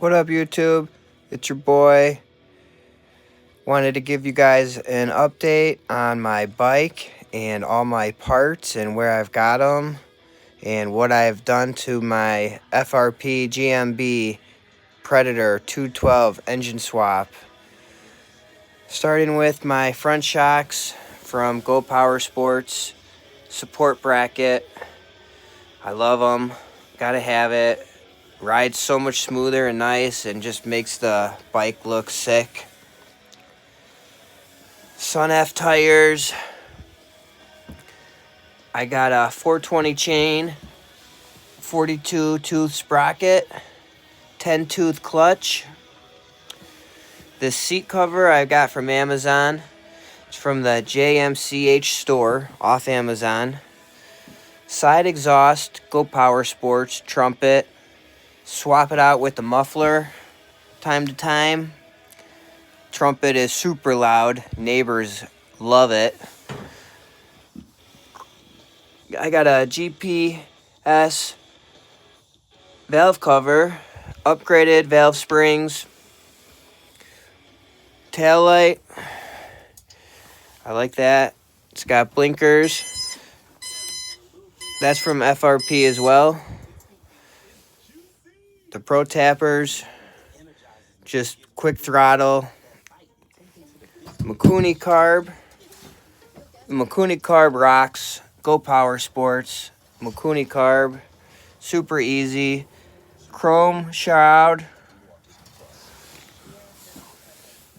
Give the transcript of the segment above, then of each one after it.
What up, YouTube? It's your boy. Wanted to give you guys an update on my bike and all my parts and where I've got them and what I've done to my FRP GMB Predator 212 engine swap. Starting with my front shocks from Go Power Sports support bracket. I love them. Gotta have it. Rides so much smoother and nice and just makes the bike look sick. SUNF tires. I got a 420 chain, 42 tooth sprocket, 10 tooth clutch. This seat cover I got from Amazon. It's from the jmchstore off Amazon. Side exhaust, Go Power Sports, trumpet. Swap it out with the muffler time to time. Trumpet is super loud. Neighbors love it. I got a GPS valve cover, upgraded valve springs, tail light. I like that. It's got blinkers. That's from FRP as well. The Pro Tappers, just quick throttle. Mikuni carb. The Mikuni carb rocks. Go Power Sports. Mikuni carb. Super easy. Chrome shroud.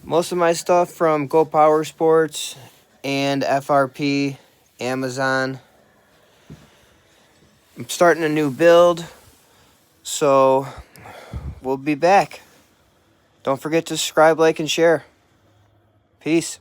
Most of my stuff from Go Power Sports and FRP, Amazon. I'm starting a new build, so we'll be back. Don't forget to subscribe, like, and share. Peace.